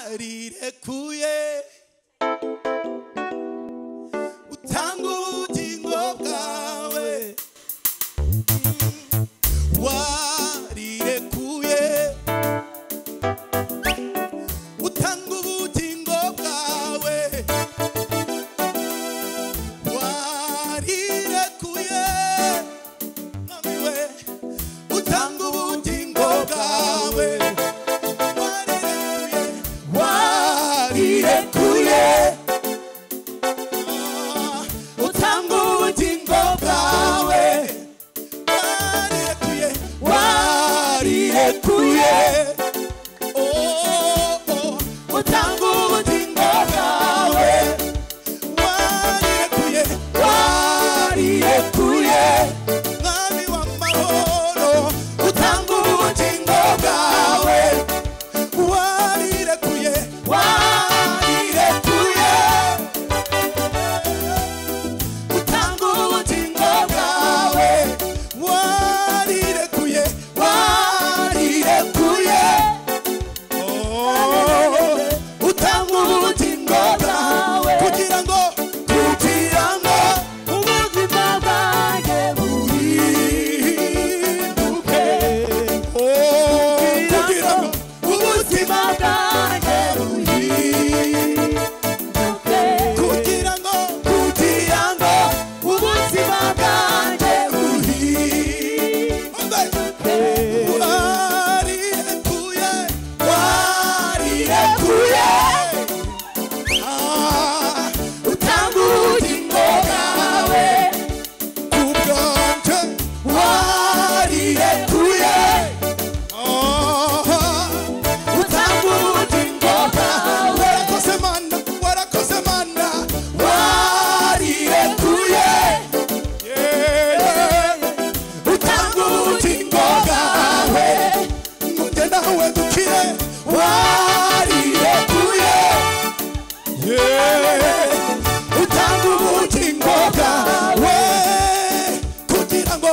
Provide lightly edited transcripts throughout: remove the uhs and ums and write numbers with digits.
warirekuye utanga ubugingo bwawe warirekuye utanga ubugingo bwawe warirekuye mwami we utanga ubugingo bwawe warirekuye utanga ubugingo bwawe warirekuye utanga ubugingo bwawe warirekuye warirekuye mwami w'amahoro utanga ubugingo bwawe warirekuye warirekuye utanga ubugingo bwawe warirekuye warirekuye utanga ubugingo bwawe kugira ngo ubuzima bwanjye buhinduke kugira ngo ubuzima bwanjye buhinduke kugira ngo ubuzima bwanjye buhinduke warirekuye warirekuye utanga ubugingo bwawe ku bwanjye warirekuye utanga ubugingo bwawe warakoze mana warirekuye utanga ubugingo bwawe ngo njye nawe dukire warirekuye utanga ubugingo bwawe kugira ngo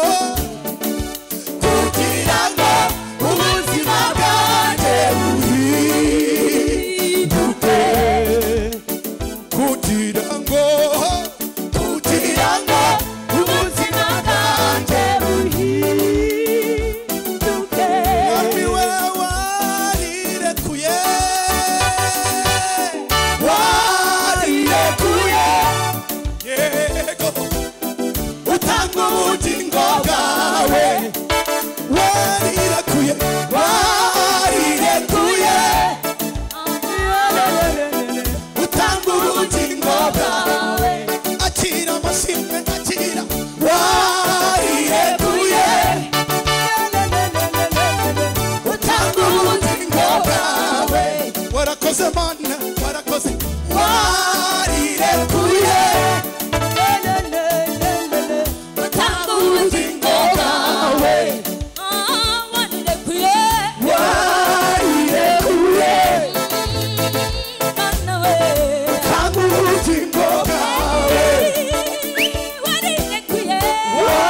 ubuzima bwanjye buhinduke kugira ngo ubuzima bwanjye buhinduke mwami we warirekuye warirekuye yego utanga ubugingo bwawe warirekuye warirekuye utanga ubugingo bwawe akira amashimwe akira warirekuye utanga ubugingo bwawe warakoze mana warakoze warirekuye utanga ubugingo bwawe warirekuye utanga ubugingo bwawe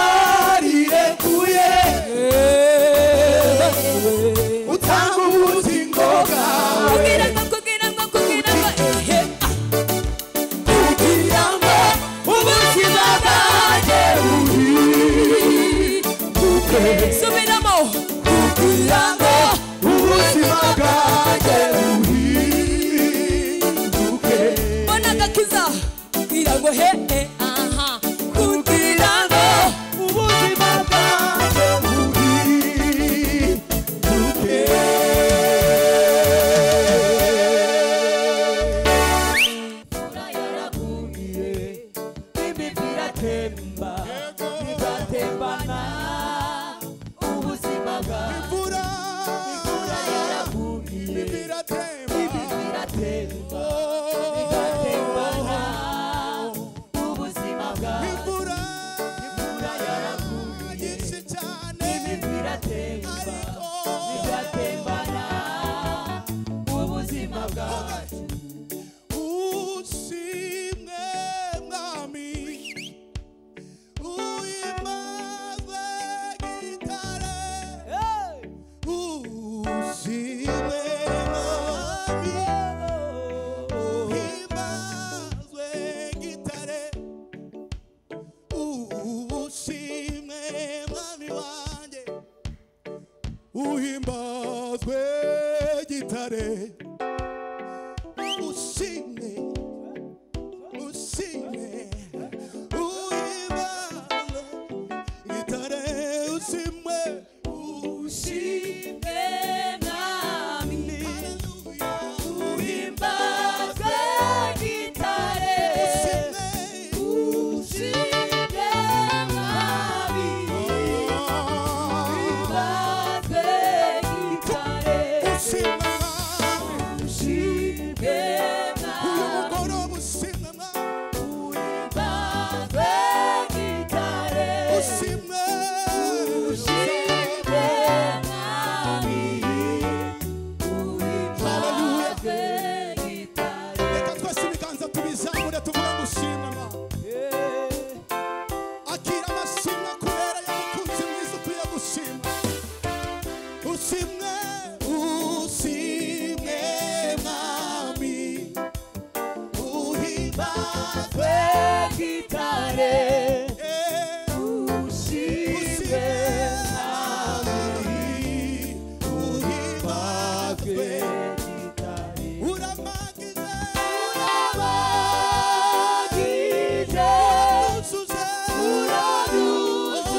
warirekuye utanga ubugingo bwawe kugira ngo ubuzima bwanjye buhinduke subiramo kugira ngo ubuzima bwanjye buhinduke bona gakiza kugira ngo kugira ngo ubuzima bwanjye buhinduke bigatembana ubuzima bwawe imvura yaraguye bigatemba bigatembana ubuzima bwawe imvura yaraguye biratemba bigatembana ubuzima bwawe ushimwe mwami uimazwe gitare ushimwe mwami gitare ushimwe ushimwe uhimbazwe gitare ushimwe ushimwe mwami uhimbazwe gitare ushimwe mwami uhimbazwe gitare ushimwe ushimwe uyu mwami mugoroba ushimwe uhimbazwe gitare ushimwe ushimwe mwami uhimbazwe gitare reka twese ibiganza tubizamure tuvuge ngo ushimwe Mana. akira amashimwe kubera yamukunzi mwiza ukwiye gushima ushimwe ushimwe mwami uhimbazwe gitare ushimwe mwami uhimbazwe uramagize urabagize uzuze uraduzuze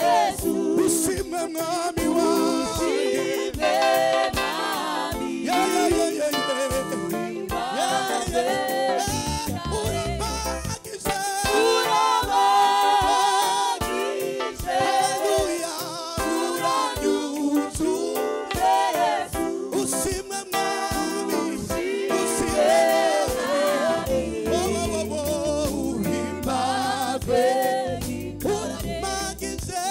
Yesu ushimwe mwami wanjye ushimwe mwami uhimbazwe uramagize urabagize haleluya uranyuzuze Yesu ushimwe mwami ushimwe uhimbazwe gitare uramagize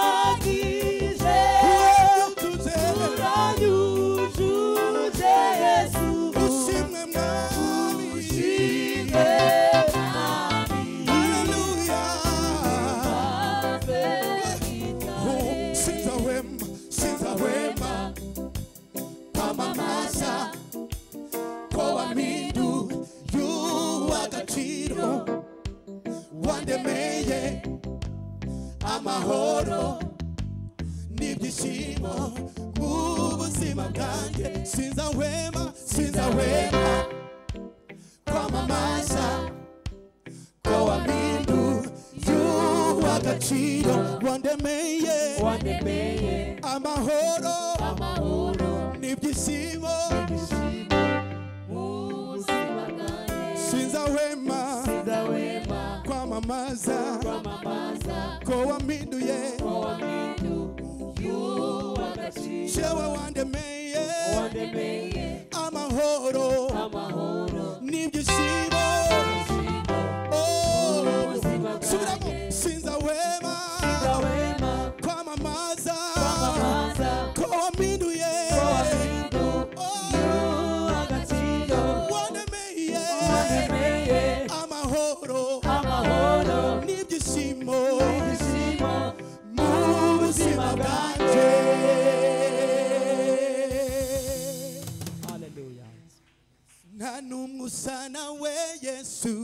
urabagize uranyuzuze uranyuzuze Yesu ushimwe mwami ushimwe mwami haleluya uhimbazwe gitare sinzahwema kwamamaza ko wampinduye uw'agaciro wandemeye amahoro n'ibyishimo mu buzima bwanjye sinzahwema kwamamaza ko wampinduye uw'agaciro wandemeye amahoro n'ibyishimo sinzahwema kwamamaza ko wampinduye jewe wandemeye amahoro n'ibyishimo subiramo sinzahwema kwamamaza ko wampinduye wandemeye amahoro n'ibyishimo mu buzima bwanjye nta n'umwe usa nawe Yesu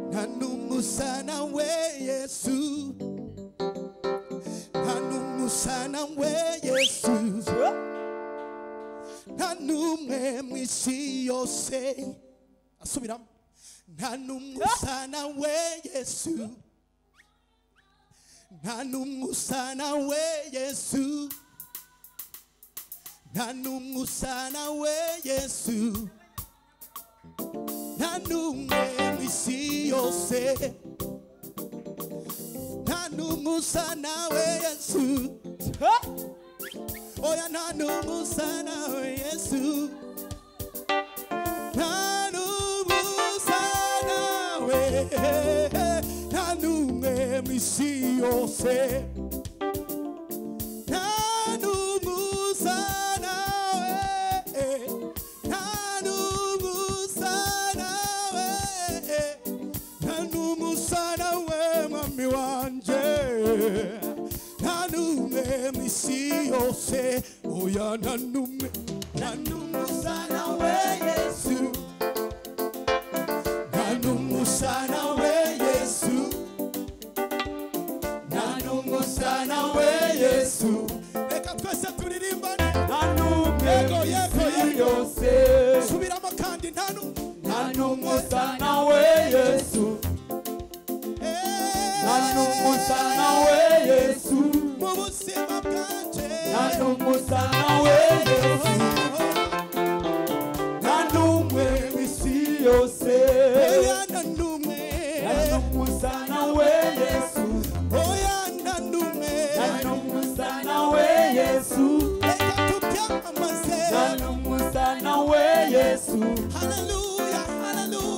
nta n'umwe usa nawe Yesu nta n'umwe usa nawe Yesu nta n'umwe mu isi yose asubiramo nta n'umwe usa nawe Yesu nta n'umwe usa nawe Yesu nta n'umwe usa nawe Yesu nta n'umwe mu isi yose nta n'umwe usa nawe Yesu oya nta n'umwe usa nawe Yesu nta n'umwe usa nawe nta n'umwe mu isi yose nta n'umwe usa nawe nta n'umwe usa nawe nta n'umwe usa nawe mwami wanje nta n'umwe mu isi yose oya nta n'umwe usa nawe Yesu nta n'umwe usa nawe Yesu nta n'umwe usa nawe Yesu Hallelujah, hallelujah.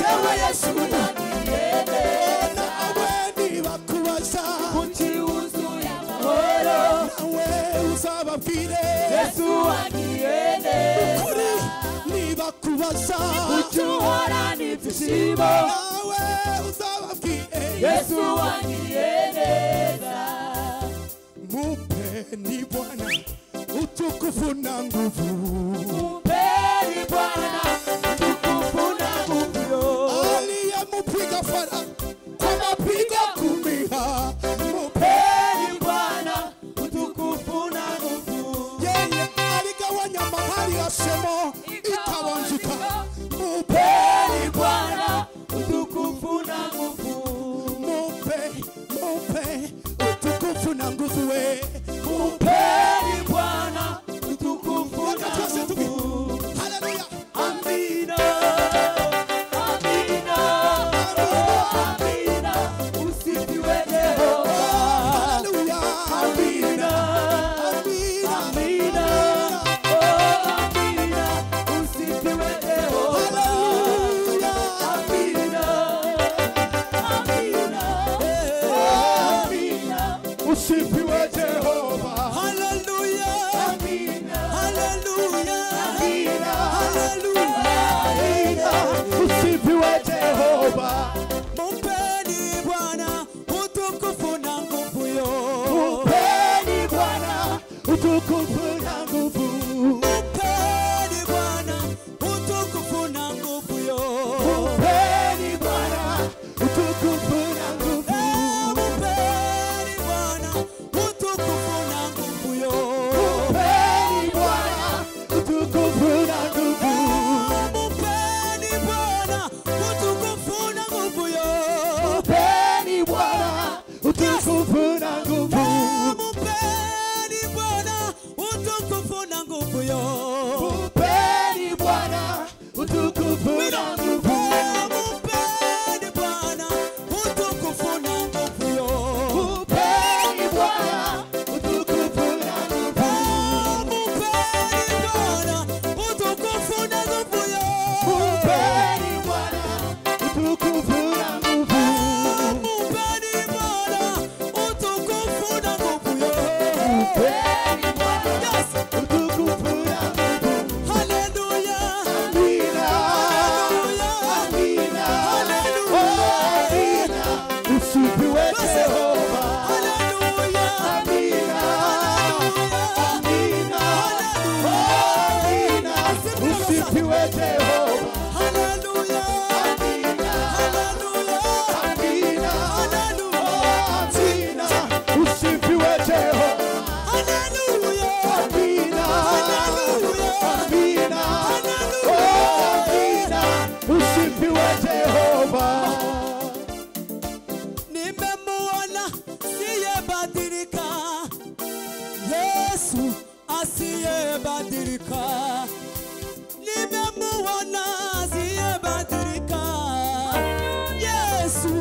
Jewe baza utuhorana ibyishimo nawe uzababwiye Yesu wangiriye neza mupeni Bwana utukufu na nguvu Mupeni Bwana utukufu na nguvu aliyemupiga Farao kwa mapigo 10 Mupeni Bwana utukufu na nguvu yeye aligawanya mahali ya Shemo ikawanjika Mupeni Bwana utukufu na nguvu mupe utukufu na nguvu we Mupeni Bwana utukufu na nguvu haleluya Amina Amina Amina usifiwe Yehova haleluya Amina amina Amina Amina usifiwe Yehova haleluya Amina Amina Amina usifiwe Jehova Hallelujah amina Hallelujah amina Hallelujah usifiwe Jehova Mupeni Bwana utukufu na nguvu yo mupeni Bwana utukufu na nguvu Mupeni Bwana utukufu na nguvu yo mupeni Bwana utukufu na nguvu Mupeni Bwana utukufu na nguvu yo mupeni Bwana utukufu na nguvu Mupeni Bwana utukufu na nguvu yo mupeni Bwana utukufu na nguvu Mupeni Bwana utukufu na nguvu yo mupeni Bwana utukufu na nguvu Mupeni Bwana utukufu na nguvu yo mupeni Bwana utukufu na nguvu Mupeni Bwana utukufu na nguvu yo mupeni Bwana utukufu na nguvu Mupeni Bwana utukufu na nguvu yo mupeni Bwana Yes utukufu na nguvu Hallelujah amina amina amina usifiwe Jehova Hallelujah amina amina amina usifiwe Jehova Hallelujah amina Hallelujah amina Hallelujah amina usifiwe Jehova Hallelujah amina Hallelujah amina amina usifiwe Jehova Nimemuona siyebadilika Yesu asiyebadilika Nimemuona asiyebadilika Yesu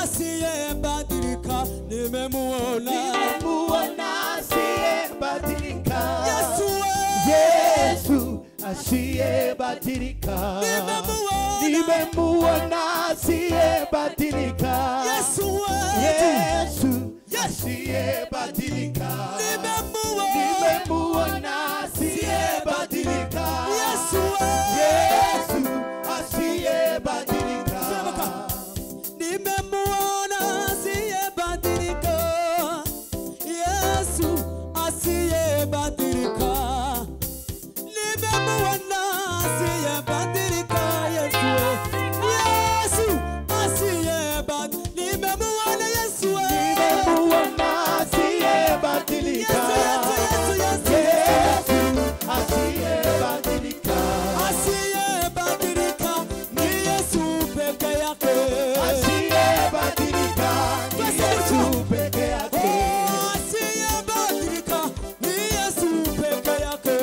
asiyebadilika Nimemuona nimemuona asiyebadilika Yesu Yesu asiyebadilika nimemuona asiyebadilika Yesu Yesu asiyebadilika nimemuona asiyebadilika Yesu Yesu asiyebadilika Nimemuona asiyebadilika Yesu asiyebadilika Nimemuona asiyebadilika Yesu Yesu asiyebadilika Nimemuona Yesu nimemuona asiyebadilika Yesu Yesu asiyebadilika asiyebadilika ni Yesu peke yake asiyebadilika ni Yesu peke yake asiyebadilika ni Yesu peke yake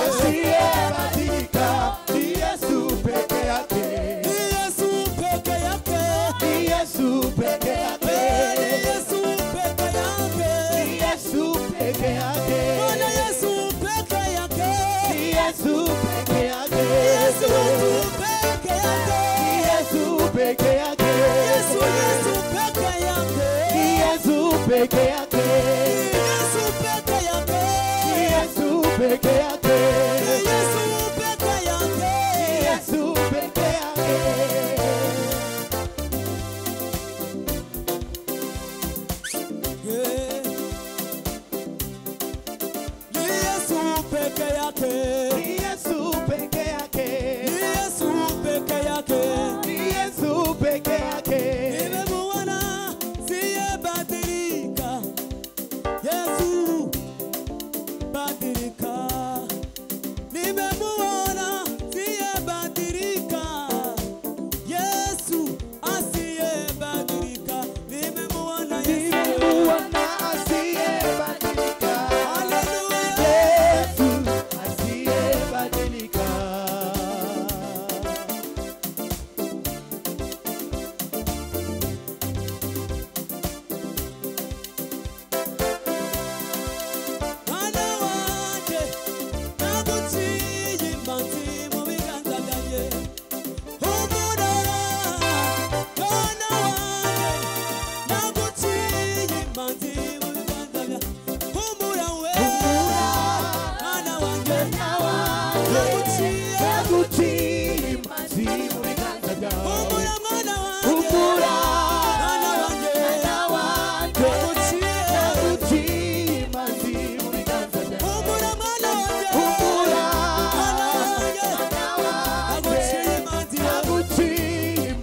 asiyebadilika ni Yesu peke yake ni Yesu peke yake ni Yesu peke yake ni Yesu peke yake ni Yesu peke yake Bwana Yesu peke yake ni Yesu peke yake Yesu peke yake Yesu peke yake Yesu peke yake ni Yesu peke yake Yesu peke yake ni Yesu peke yake Yesu peke yake Yesu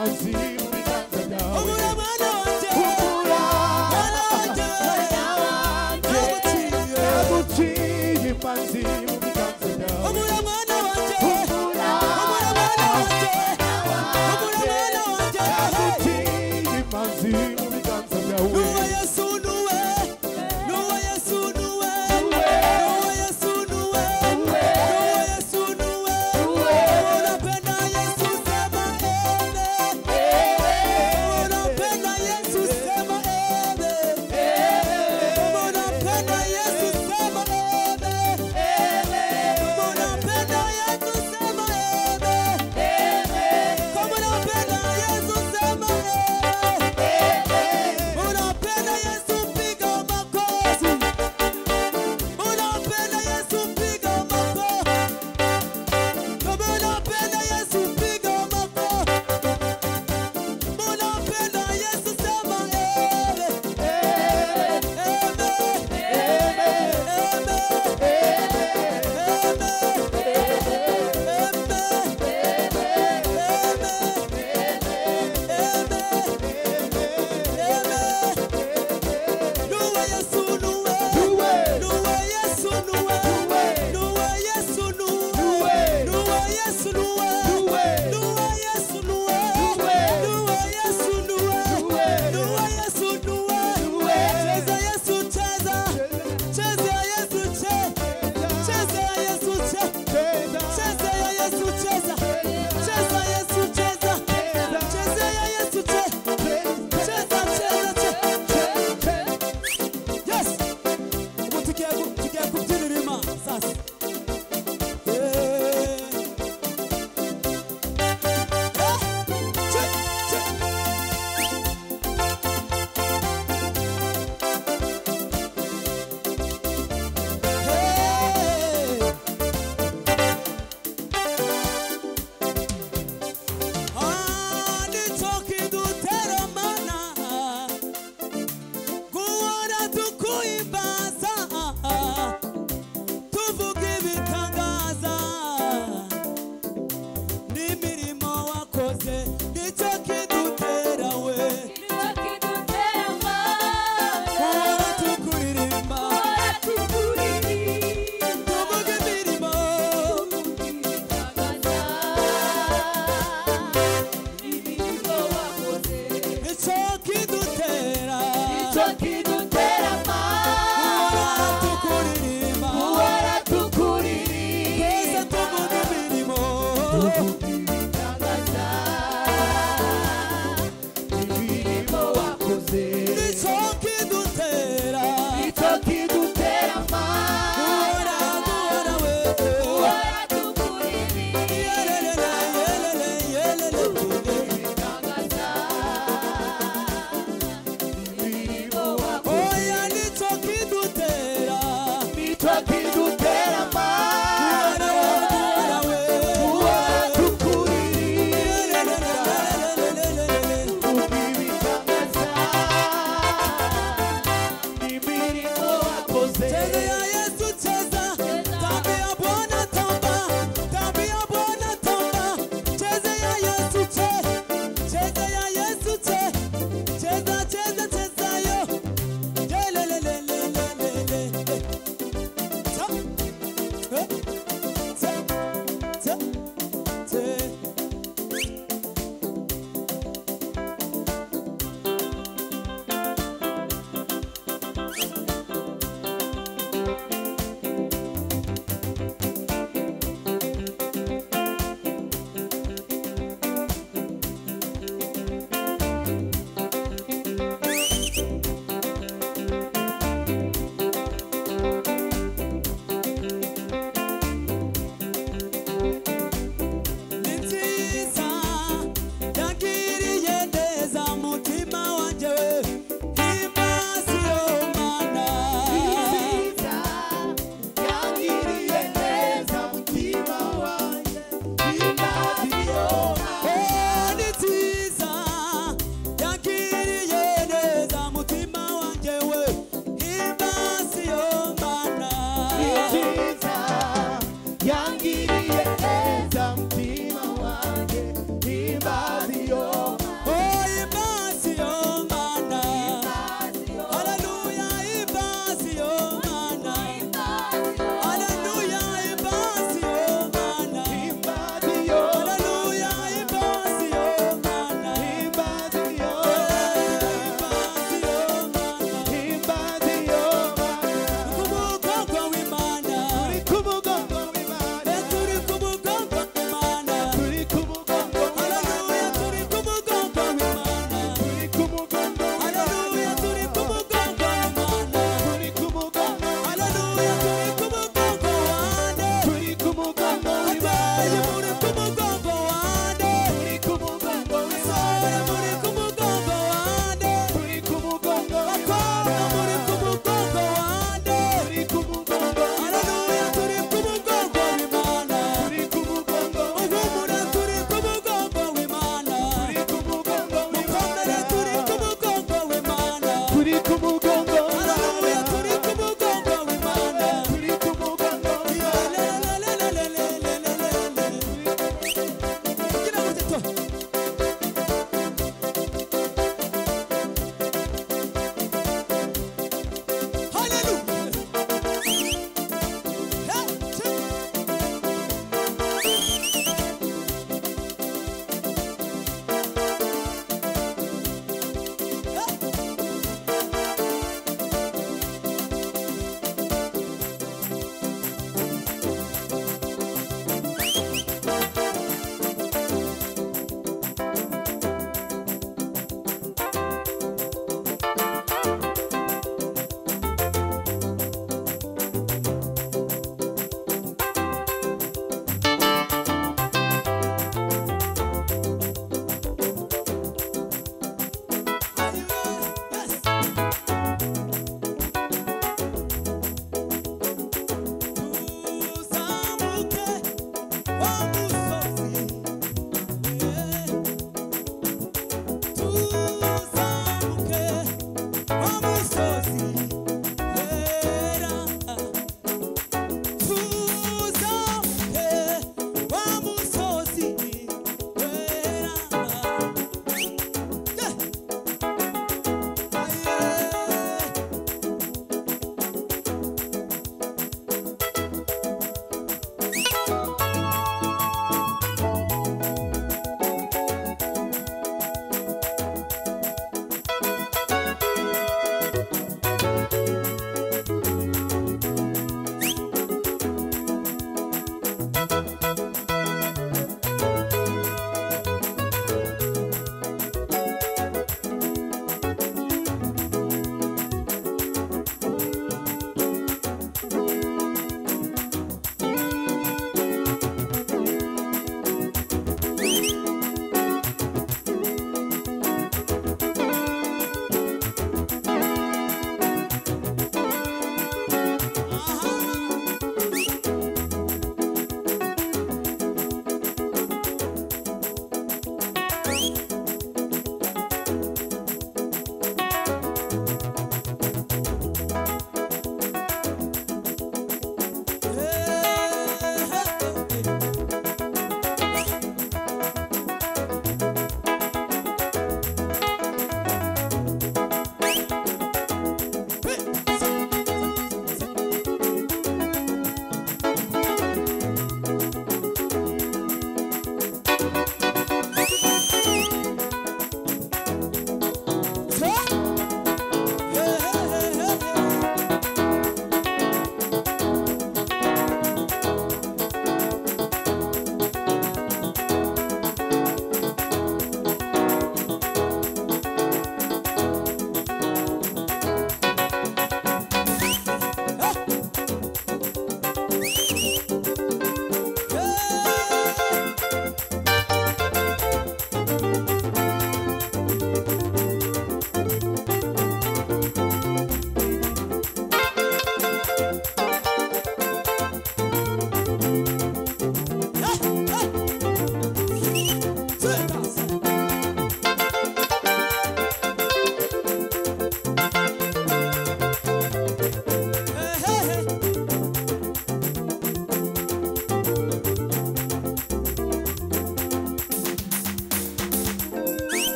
mazi